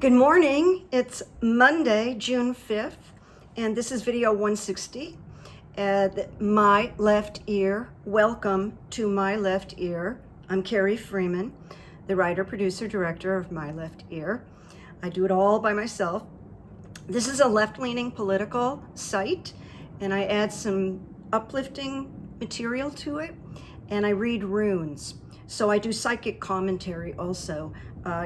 Good morning. It's Monday, June 5th, and this is video 160. My left ear. Welcome to My Left Ear. I'm Carrie Freeman, the writer, producer, director of My Left Ear. I do it all by myself. This is a left-leaning political site, and I add some uplifting material to it, and I read runes. So I do psychic commentary also,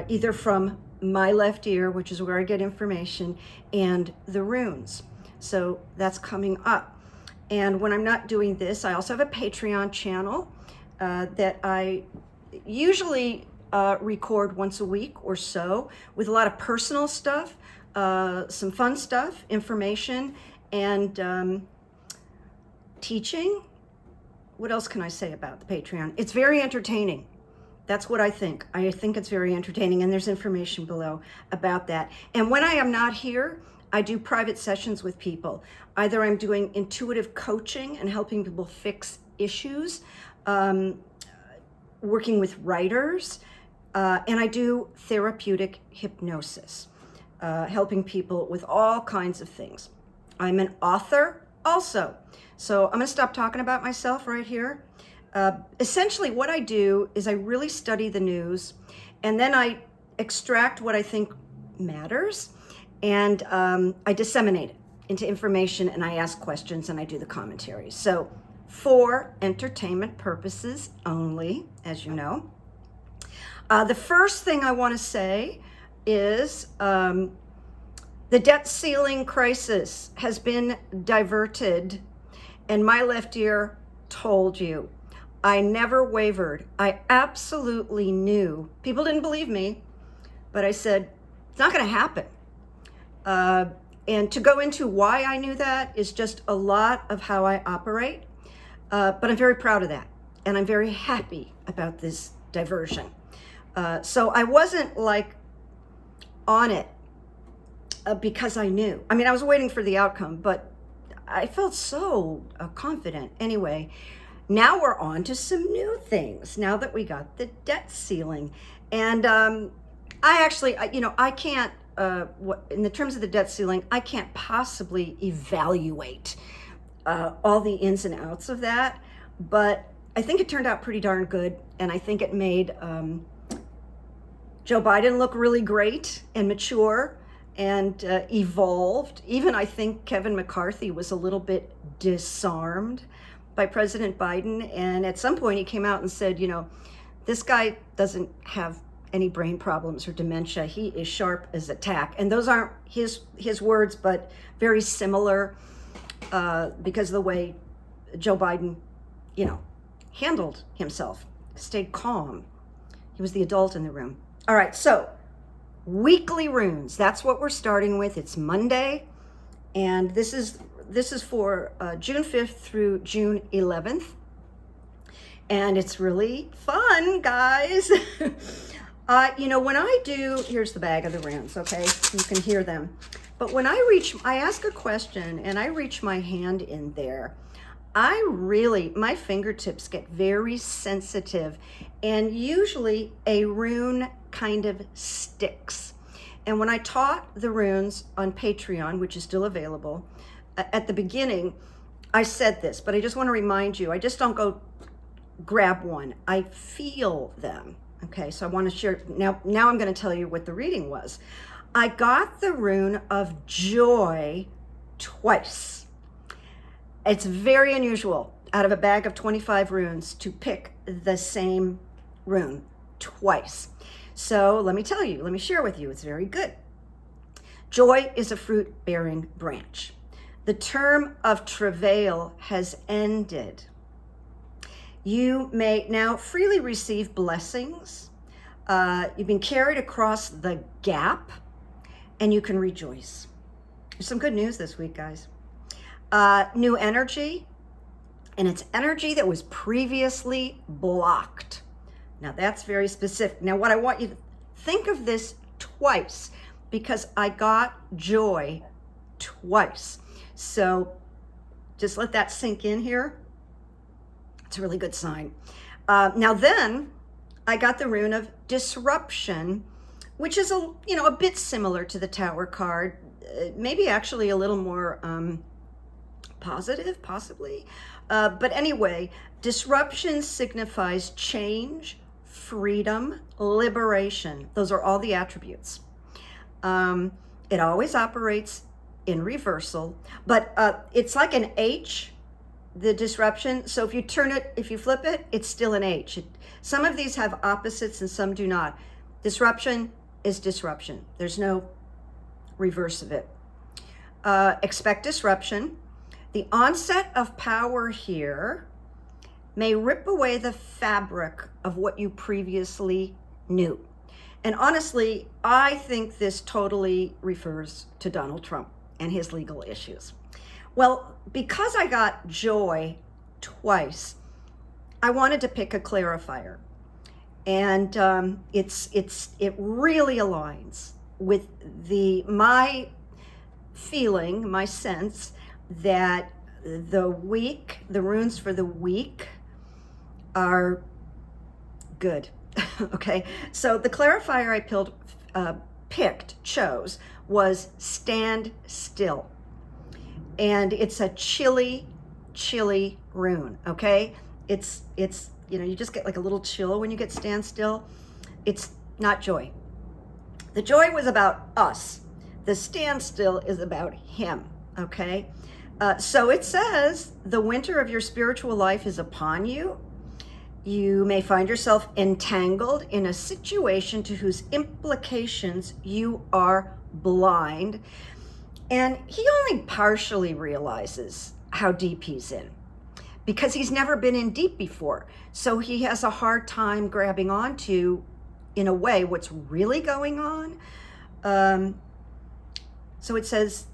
either from My Left Ear, which is where I get information, and the runes. So that's coming up. And when I'm not doing this, I also have a Patreon channel that I usually record once a week or so with a lot of personal stuff, some fun stuff, information, and teaching. What else can I say about the Patreon? It's very entertaining. That's what I think. I think it's very entertaining, and there's information below about that. And when I am not here, I do private sessions with people. Either I'm doing intuitive coaching and helping people fix issues, working with writers, and I do therapeutic hypnosis, helping people with all kinds of things. I'm an author also. So I'm gonna stop talking about myself right here. Essentially what I do is I really study the news, and then I extract what I think matters, and I disseminate it into information, and I ask questions, and I do the commentary. So for entertainment purposes only, as you know. The first thing I want to say is the debt ceiling crisis has been diverted, and My Left Ear told you. I never wavered. I absolutely knew. People didn't believe me, but I said, it's not going to happen. And to go into why I knew that is just a lot of how I operate. But I'm very proud of that. And I'm very happy about this diversion. So I wasn't like on it because I knew. I mean, I was waiting for the outcome, but I felt so confident anyway. Now we're on to some new things, now that we got the debt ceiling. And I actually, I can't, in the terms of the debt ceiling, I can't possibly evaluate all the ins and outs of that. But I think it turned out pretty darn good. And I think it made Joe Biden look really great and mature and evolved. Even I think Kevin McCarthy was a little bit disarmed by President Biden, and at some point he came out and said, this guy doesn't have any brain problems or dementia. He is sharp as a tack. And those aren't his words, but very similar because of the way Joe Biden, handled himself, stayed calm. He was the adult in the room. All right, so weekly runes, that's what we're starting with. It's Monday, and this is for June 5th through June 11th. And it's really fun, guys. When I do, here's the bag of the runes, okay? You can hear them. But when I ask a question and I reach my hand in there, my fingertips get very sensitive, and usually a rune kind of sticks. And when I taught the runes on Patreon, which is still available, at the beginning, I said this, but I just want to remind you, I just don't go grab one. I feel them. Okay, so I want to share. Now I'm going to tell you what the reading was. I got the rune of joy twice. It's very unusual out of a bag of 25 runes to pick the same rune twice. So let me share with you. It's very good. Joy is a fruit-bearing branch. The term of travail has ended. You may now freely receive blessings. You've been carried across the gap, and you can rejoice. There's some good news this week, guys. New energy, and it's energy that was previously blocked. Now that's very specific. Now what I want you to think of this twice, because I got joy twice. So just let that sink in here. It's a really good sign. Now then, I got the rune of disruption, which is a bit similar to the Tower card, maybe actually a little more positive, possibly. But anyway, disruption signifies change, freedom, liberation. Those are all the attributes. It always operates in reversal, but it's like an H, the disruption. So if you flip it, it's still an H. Some of these have opposites and some do not. Disruption is disruption. There's no reverse of it. Expect disruption. The onset of power here may rip away the fabric of what you previously knew. And honestly, I think this totally refers to Donald Trump and his legal issues. Well, because I got joy twice, I wanted to pick a clarifier. And it really aligns with my feeling, my sense that the runes for the week are good. Okay, so the clarifier I chose was stand still. And it's a chilly rune, okay? It's you just get like a little chill when you get stand still. It's not joy. The joy was about us. The standstill is about him, okay? So it says, the winter of your spiritual life is upon you. You may find yourself entangled in a situation to whose implications you are blind. And he only partially realizes how deep he's in because he's never been in deep before. So he has a hard time grabbing onto, in a way, what's really going on. So it says,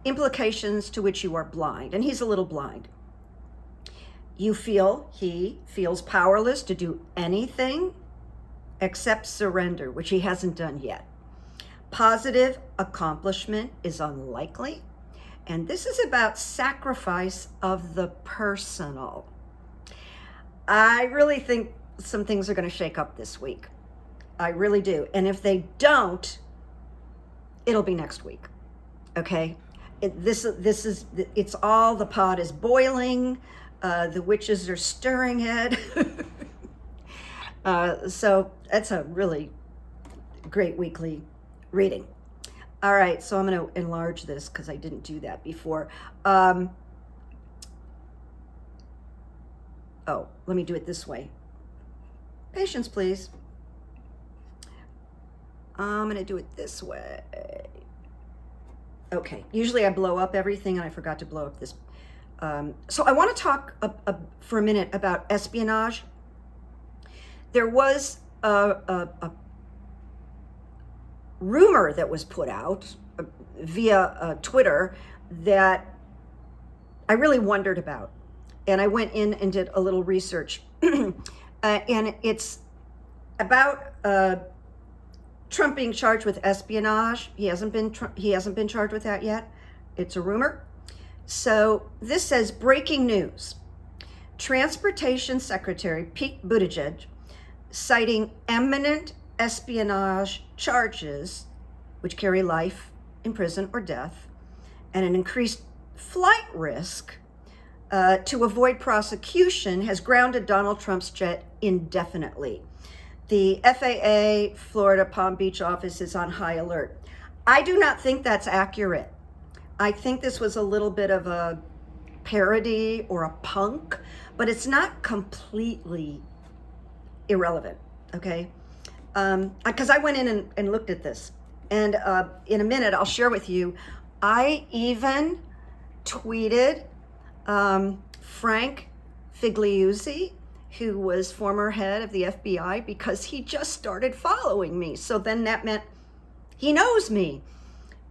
implications to which you are blind. And he's a little blind. He feels powerless to do anything except surrender, which he hasn't done yet. Positive accomplishment is unlikely. And this is about sacrifice of the personal. I really think some things are going to shake up this week. I really do. And if they don't, it'll be next week. Okay? It's all, the pot is boiling. The witches are stirring it. So that's a really great weekly reading. All right, so I'm going to enlarge this because I didn't do that before. Oh, let me do it this way. Patience, please. I'm going to do it this way. Okay, usually I blow up everything, and I forgot to blow up this. So I want to talk for a minute about espionage. There was a rumor that was put out via Twitter that I really wondered about. And I went in and did a little research. And it's about Trump being charged with espionage. He hasn't been charged with that yet. It's a rumor. So this says, breaking news. Transportation Secretary Pete Buttigieg, citing imminent espionage charges, which carry life in prison or death, and an increased flight risk to avoid prosecution, has grounded Donald Trump's jet indefinitely. The FAA Florida Palm Beach office is on high alert. I do not think that's accurate. I think this was a little bit of a parody or a punk, but it's not completely irrelevant, okay? Because I went in and looked at this. And in a minute, I'll share with you, I even tweeted Frank Figliuzzi, who was former head of the FBI, because he just started following me. So then that meant he knows me.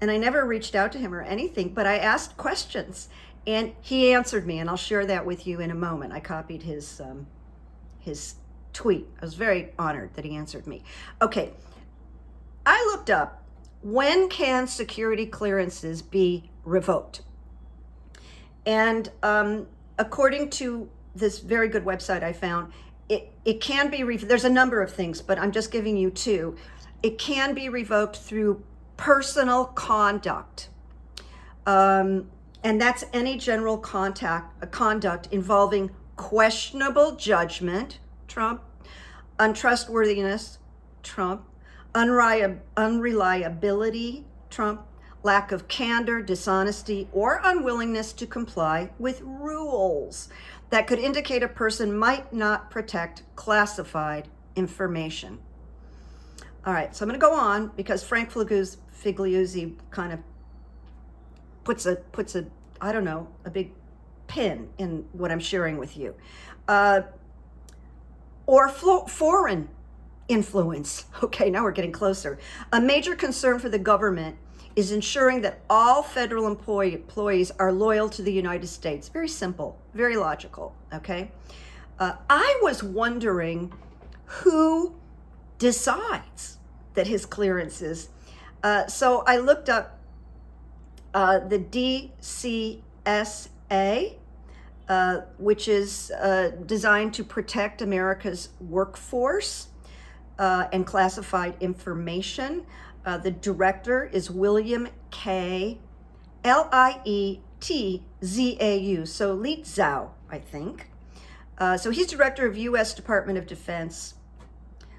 And I never reached out to him or anything, but I asked questions and he answered me, and I'll share that with you in a moment. I copied his tweet. I was very honored that he answered me. Okay, I looked up, when can security clearances be revoked? And according to this very good website I found, it can be, there's a number of things, but I'm just giving you two. It can be revoked through personal conduct. And that's any general conduct involving questionable judgment, Trump, untrustworthiness, Trump, unreliability, Trump, lack of candor, dishonesty, or unwillingness to comply with rules that could indicate a person might not protect classified information. All right, so I'm going to go on because Frank Figliuzzi kind of puts a I don't know, a big pin in what I'm sharing with you. Or foreign influence. Okay, now we're getting closer. A major concern for the government is ensuring that all federal employees are loyal to the United States. Very simple, very logical, okay? I was wondering who decides that his clearances. So I looked up the DCSA, which is designed to protect America's workforce and classified information. The director is William K. Lietzau, so Lietzau, I think. So he's director of U.S. Department of Defense.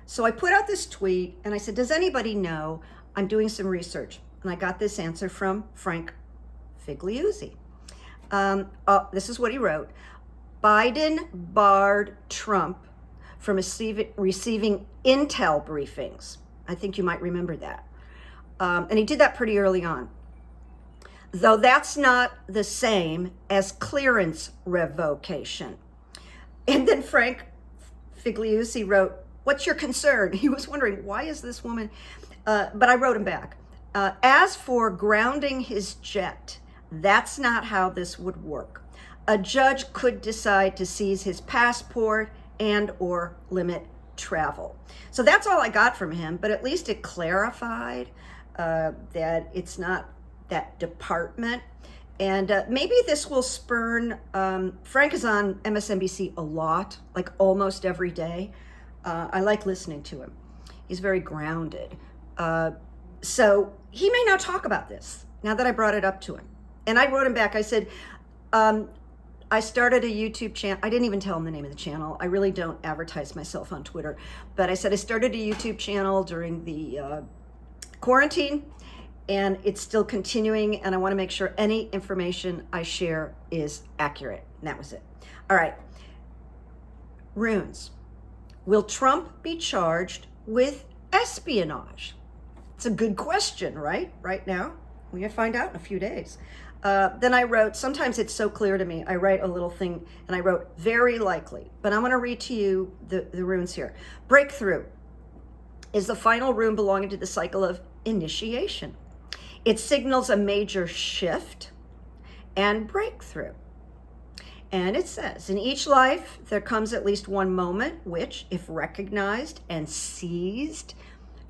So I put out this tweet and I said, does anybody know? I'm doing some research. And I got this answer from Frank Figliuzzi. This is what he wrote. Biden barred Trump from receiving intel briefings. I think you might remember that. And he did that pretty early on. Though that's not the same as clearance revocation. And then Frank Figliuzzi wrote, what's your concern? He was wondering, why is this woman? But I wrote him back. As for grounding his jet, that's not how this would work. A judge could decide to seize his passport and or limit travel. So that's all I got from him, but at least it clarified that it's not that department. And maybe this will spurn, Frank is on MSNBC a lot, like almost every day. I like listening to him. He's very grounded. So he may not talk about this now that I brought it up to him. And I wrote him back. I said, I started a YouTube channel. I didn't even tell him the name of the channel. I really don't advertise myself on Twitter. But I said I started a YouTube channel during the quarantine, and it's still continuing. And I want to make sure any information I share is accurate. And that was it. All right. Runes. Will Trump be charged with espionage? It's a good question, right? Right now. We're going to find out in a few days. Then I wrote, sometimes it's so clear to me, I write a little thing, and I wrote, very likely. But I'm going to read to you the runes here. Breakthrough is the final rune belonging to the cycle of initiation. It signals a major shift and breakthrough. And it says, in each life, there comes at least one moment which, if recognized and seized,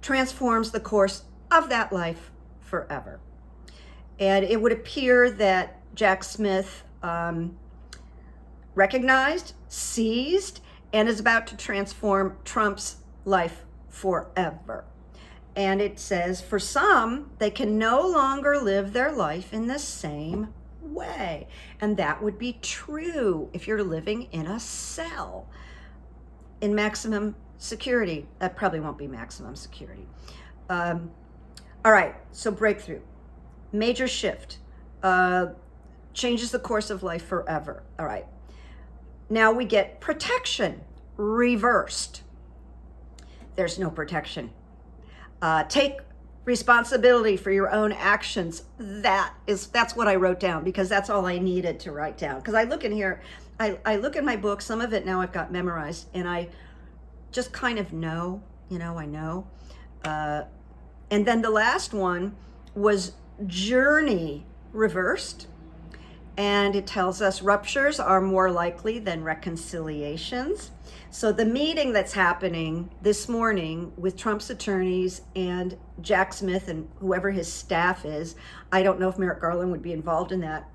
transforms the course of that life forever. And it would appear that Jack Smith recognized, seized, and is about to transform Trump's life forever. And it says, for some, they can no longer live their life in the same way. And that would be true if you're living in a cell in maximum security. That probably won't be maximum security. All right, so breakthrough. Major shift, changes the course of life forever. All right. Now we get protection, reversed. There's no protection. Take responsibility for your own actions. That's what I wrote down, because that's all I needed to write down. Because I look in here, I look in my book, some of it now I've got memorized, and I just kind of know, I know. And then the last one was journey reversed, and it tells us ruptures are more likely than reconciliations. So the meeting that's happening this morning with Trump's attorneys and Jack Smith and whoever his staff is, I don't know if Merrick Garland would be involved in that.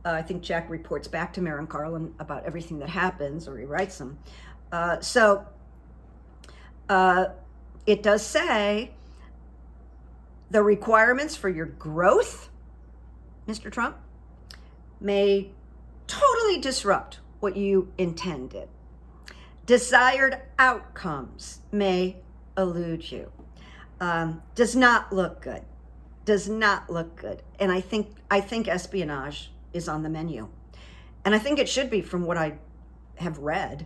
I think Jack reports back to Merrick Garland about everything that happens, or he writes them. So it does say The requirements for your growth, Mr. Trump, may totally disrupt what you intended. Desired outcomes may elude you. Does not look good. Does not look good. And I think espionage is on the menu. And I think it should be from what I have read.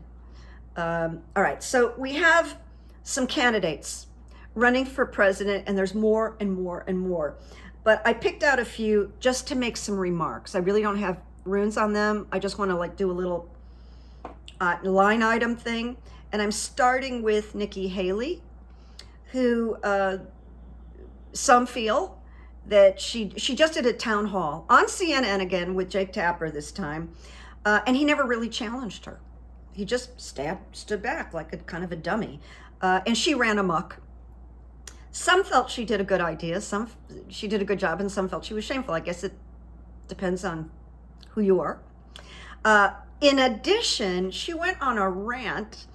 All right, so we have some candidates running for president, and there's more and more and more. But I picked out a few just to make some remarks. I really don't have runes on them. I just want to like do a little line item thing. And I'm starting with Nikki Haley, who some feel that she just did a town hall on CNN again with Jake Tapper this time. And he never really challenged her. He just stood back like a kind of a dummy. And she ran amok. Some felt she did a good idea, she did a good job, and some felt she was shameful. I guess it depends on who you are. In addition, she went on a rant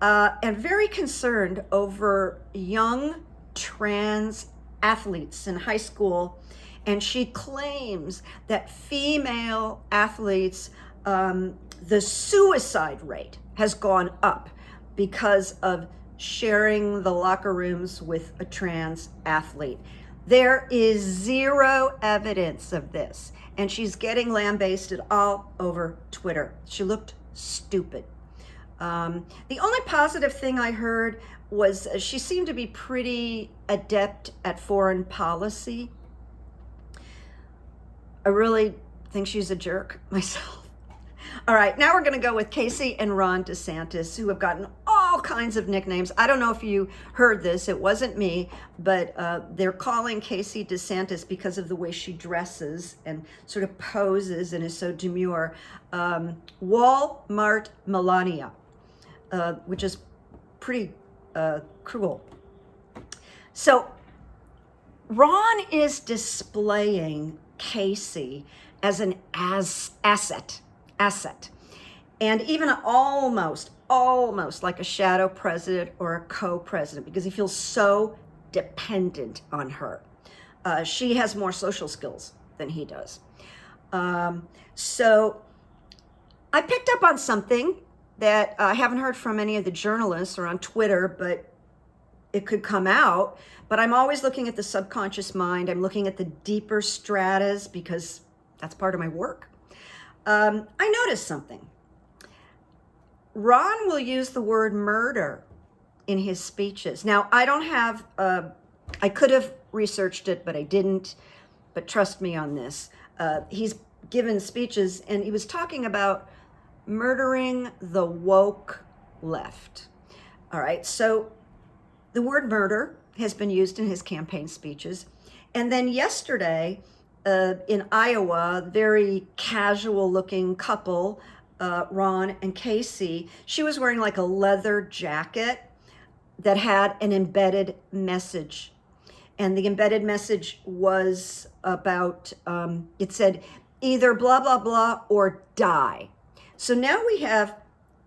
and very concerned over young trans athletes in high school. And she claims that female athletes, the suicide rate has gone up because of sharing the locker rooms with a trans athlete. There is zero evidence of this, and she's getting lambasted all over Twitter. She looked stupid. The only positive thing I heard was she seemed to be pretty adept at foreign policy. I really think she's a jerk myself. All right, now we're going to go with Casey and Ron DeSantis, who have gotten all kinds of nicknames. I don't know if you heard this. It wasn't me, but they're calling Casey DeSantis because of the way she dresses and sort of poses and is so demure. Walmart Melania, which is pretty cruel. So Ron is displaying Casey as an asset, and even almost like a shadow president or a co-president, because he feels so dependent on her. She has more social skills than he does. So I picked up on something that I haven't heard from any of the journalists or on Twitter, but it could come out. But I'm always looking at the subconscious mind. I'm looking at the deeper stratas because that's part of my work. I noticed something. Ron will use the word murder in his speeches. Now, I don't have, I could have researched it, but I didn't. But trust me on this. He's given speeches, and he was talking about murdering the woke left. All right, so the word murder has been used in his campaign speeches. And then yesterday in Iowa, very casual looking couple, Ron and Casey, she was wearing like a leather jacket that had an embedded message. And the embedded message was about, it said either blah, blah, blah, or die. So now we have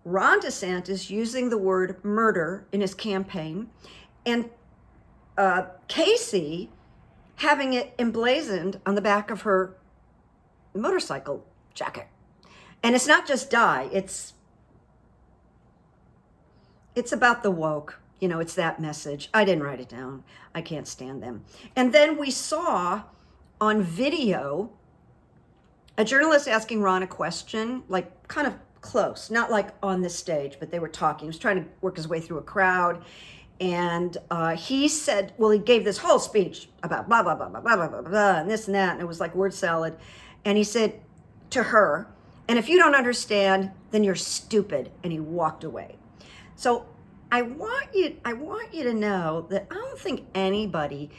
Ron DeSantis using the word murder in his campaign, and Casey having it emblazoned on the back of her motorcycle jacket. And it's not just die, it's about the woke. You know, it's that message. I didn't write it down. I can't stand them. And then we saw on video a journalist asking Ron a question, like kind of close, not like on the stage, but they were talking. He was trying to work his way through a crowd. And he said, well, he gave this whole speech about blah, blah, blah, blah, blah, blah, blah, blah, and this and that. And it was like word salad. And he said to her, and if you don't understand, then you're stupid. And he walked away. So I want you to know that I don't think anybody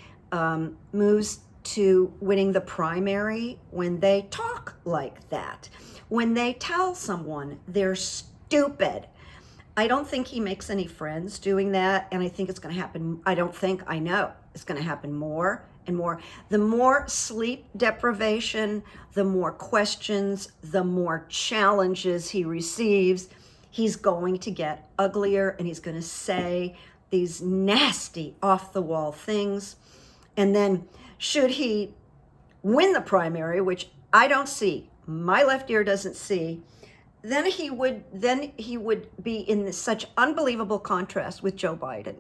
moves to winning the primary when they talk like that, when they tell someone they're stupid. I don't think he makes any friends doing that, and I think it's going to happen. I know it's going to happen more and more. The more sleep deprivation, the more questions, the more challenges he receives, he's going to get uglier, and he's going to say these nasty off-the-wall things. And then should he win the primary, which I don't see, my left ear doesn't see, then he would be in such unbelievable contrast with Joe Biden,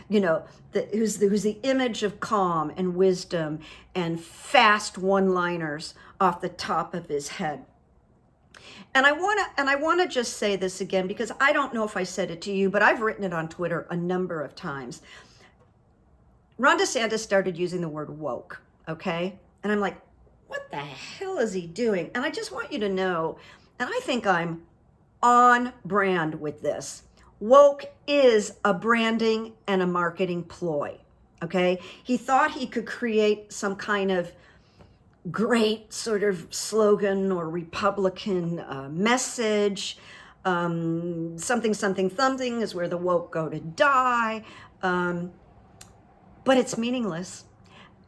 you know, who's the image of calm and wisdom and fast one-liners off the top of his head. And I want to just say this again, because I don't know if I said it to you, but I've written it on Twitter a number of times. Ron DeSantis started using the word woke, okay? And I'm like, what the hell is he doing? And I just want you to know, and I think I'm on brand with this. Woke is a branding and a marketing ploy, okay? He thought he could create some kind of great sort of slogan or Republican message. Something is where the woke go to die. But it's meaningless.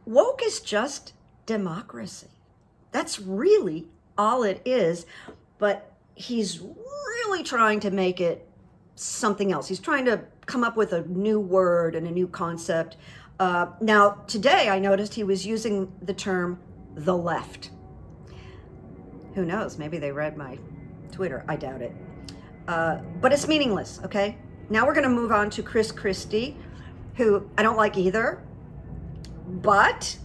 Woke is just democracy. That's really all it is. But he's really trying to make it something else. He's trying to come up with a new word and a new concept. Now, today I noticed he was using the term the left. Who knows? Maybe they read my Twitter. I doubt it. But it's meaningless, okay? Now we're going to move on to Christie, who I don't like either. But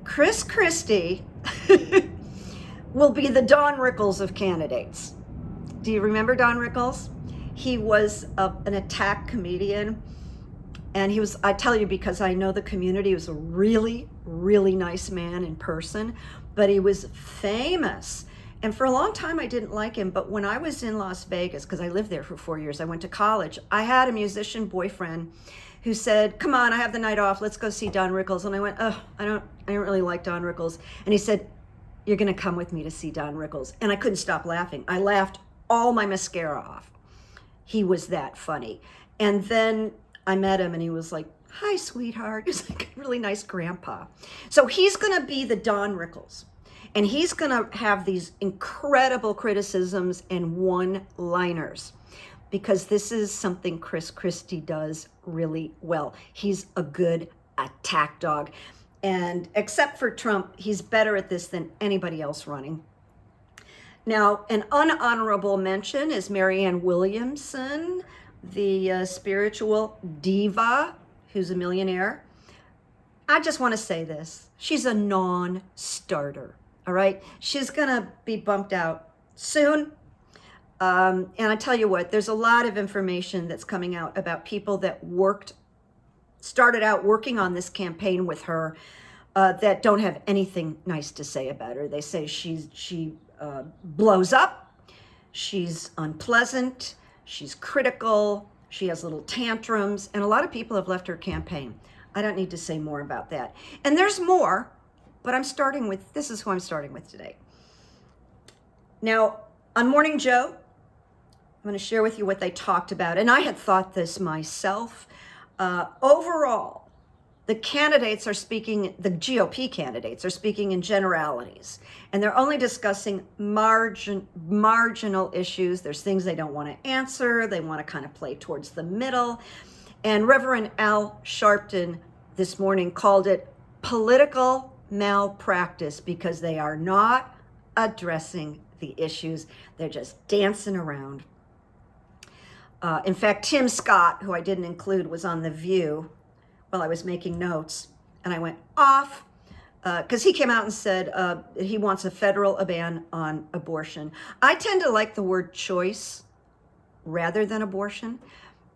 Christie will be the Don Rickles of candidates. Do you remember Don Rickles? He was an attack comedian. And he was, I tell you, because I know the community, he was a really, really nice man in person, but he was famous. And for a long time, I didn't like him. But when I was in Las Vegas, because I lived there for 4 years, I went to college, I had a musician boyfriend who said, come on, I have the night off, let's go see Don Rickles. And I went, oh, I don't really like Don Rickles. And he said, you're gonna come with me to see Don Rickles. And I couldn't stop laughing. I laughed all my mascara off. He was that funny. And then I met him and he was like, hi, sweetheart. He was like a really nice grandpa. So he's going to be the Don Rickles. And he's going to have these incredible criticisms and one-liners, because this is something Christie does really well. He's a good attack dog. And except for Trump, he's better at this than anybody else running. Now, an unhonorable mention is Marianne Williamson, the spiritual diva who's a millionaire. I just want to say this. She's a non-starter, all right? She's going to be bumped out soon. And I tell you what, there's a lot of information that's coming out about people that started out working on this campaign with her that don't have anything nice to say about her. They say she blows up, she's unpleasant, she's critical, she has little tantrums, and a lot of people have left her campaign. I don't need to say more about that. And there's more, but this is who I'm starting with today. Now, on Morning Joe, I'm going to share with you what they talked about. And I had thought this myself. Overall, the GOP candidates are speaking in generalities, and they're only discussing marginal issues. There's things they don't want to answer. They want to kind of play towards the middle. And Reverend Al Sharpton this morning called it political malpractice, because they are not addressing the issues. They're just dancing around. In fact, Tim Scott, who I didn't include, was on The View while I was making notes, and I went off because he came out and said he wants a federal ban on abortion. I tend to like the word choice rather than abortion,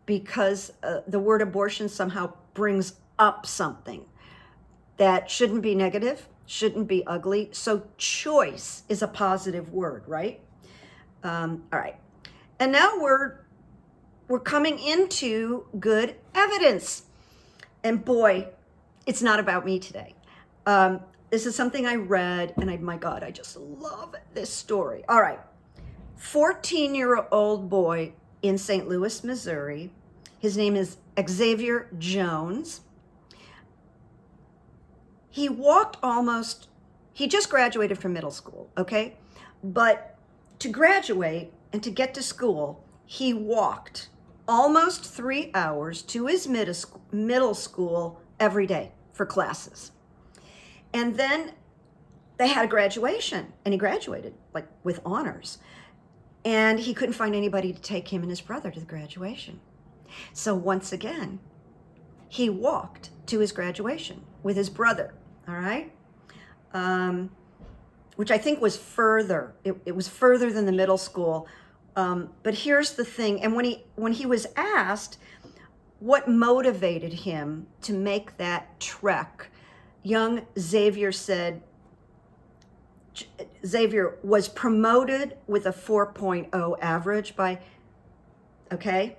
because the word abortion somehow brings up something that shouldn't be negative, shouldn't be ugly. So choice is a positive word, right? All right. And now we're coming into good evidence. And boy, it's not about me today. This is something I read, and my God, I just love this story. All right. 14-year-old boy in St. Louis, Missouri. His name is XAVIER Jones. He just graduated from middle school, okay? But to graduate and to get to school, he walked almost 3 hours to his middle school every day for classes. And then they had a graduation, and he graduated like with honors. And he couldn't find anybody to take him and his brother to the graduation. So once again, he walked to his graduation with his brother, all right? Which I think was further. It was further than the middle school. But here's the thing. And when he was asked what motivated him to make that trek, young Xavier said, Xavier was promoted with a 4.0 average by, okay?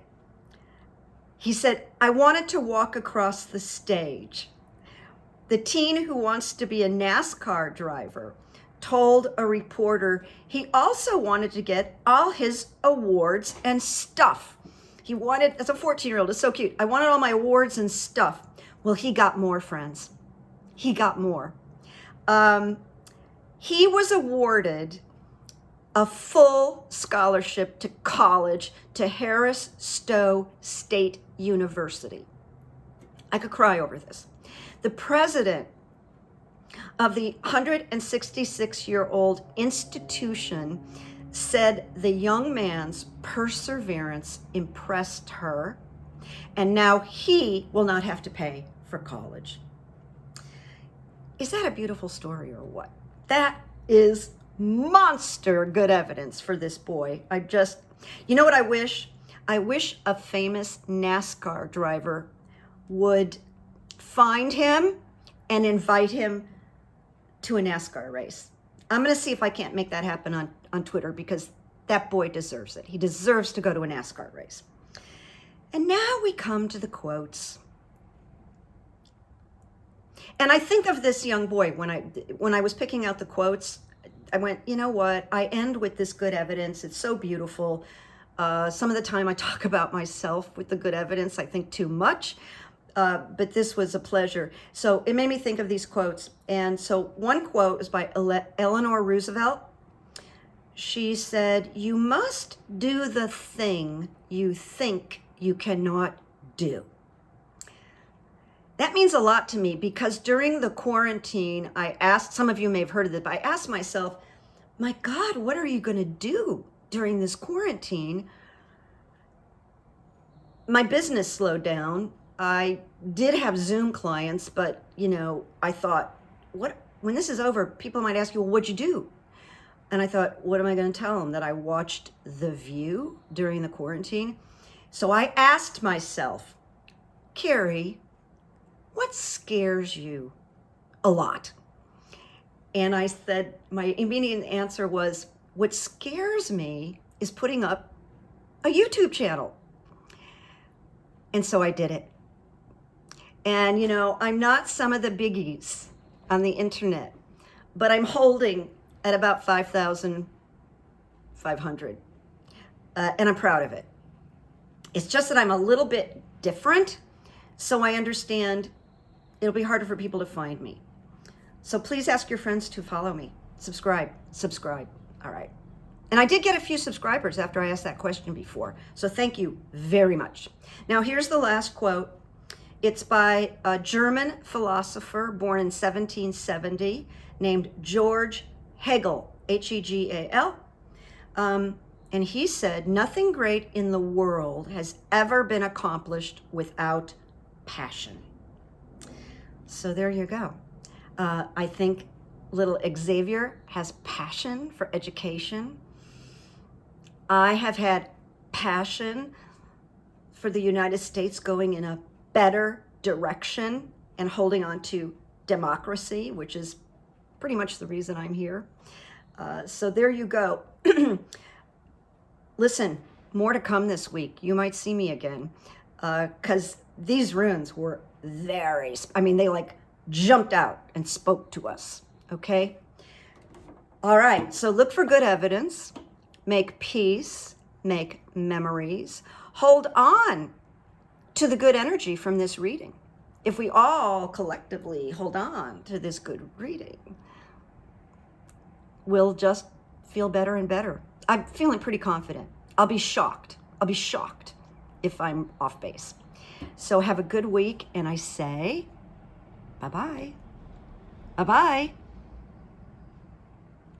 He said, I wanted to walk across the stage. The teen who wants to be a NASCAR driver told a reporter he also wanted to get all his awards and stuff. He wanted, as a 14-year-old, it's so cute. I wanted all my awards and stuff. Well, he got more, friends. He got more. He was awarded a full scholarship to college to Harris Stowe State University. I could cry over this. The president of the 166-year-old institution said the young man's perseverance impressed her, and now he will not have to pay for college. Is that a beautiful story or what? That is monster good evidence for this boy. You know what I wish? I wish a famous NASCAR driver would find him and invite him to a NASCAR race. I'm going to see if I can't make that happen on Twitter, because that boy deserves it. He deserves to go to a NASCAR race. And now we come to the quotes. And I think of this young boy when I was picking out the quotes. I went, you know what? I end with this good evidence. It's so beautiful. Some of the time I talk about myself with the good evidence. I think too much. But this was a pleasure. So it made me think of these quotes. And so one quote is by Eleanor Roosevelt. She said, "You must do the thing you think you cannot do." That means a lot to me, because during the quarantine, I asked, some of you may have heard of it, but I asked myself, my God, what are you going to do during this quarantine? My business slowed down. I did have Zoom clients, but, I thought, when this is over, people might ask you, well, what'd you do? And I thought, what am I going to tell them? That I watched The View during the quarantine? So I asked myself, Carrie, what scares you a lot? And I said, my immediate answer was, what scares me is putting up a YouTube channel. And so I did it. And, I'm not some of the biggies on the internet, but I'm holding at about 5,500. And I'm proud of it. It's just that I'm a little bit different, so I understand it'll be harder for people to find me. So please ask your friends to follow me. Subscribe. All right. And I did get a few subscribers after I asked that question before. So thank you very much. Now here's the last quote. It's by a German philosopher born in 1770 named George Hegel, H-E-G-A-L. And he said, nothing great in the world has ever been accomplished without passion. So there you go. I think little Xavier has passion for education. I have had passion for the United States going in a better direction and holding on to democracy, which is pretty much the reason I'm here. So there you go. Listen, more to come this week. You might see me again, because these runes were they jumped out and spoke to us, okay? All right, so look for good evidence, make peace, make memories, hold on to the good energy from this reading. If we all collectively hold on to this good reading, we'll just feel better and better. I'm feeling pretty confident. I'll be shocked if I'm off base. So have a good week, and I say Bye-bye. Bye-bye.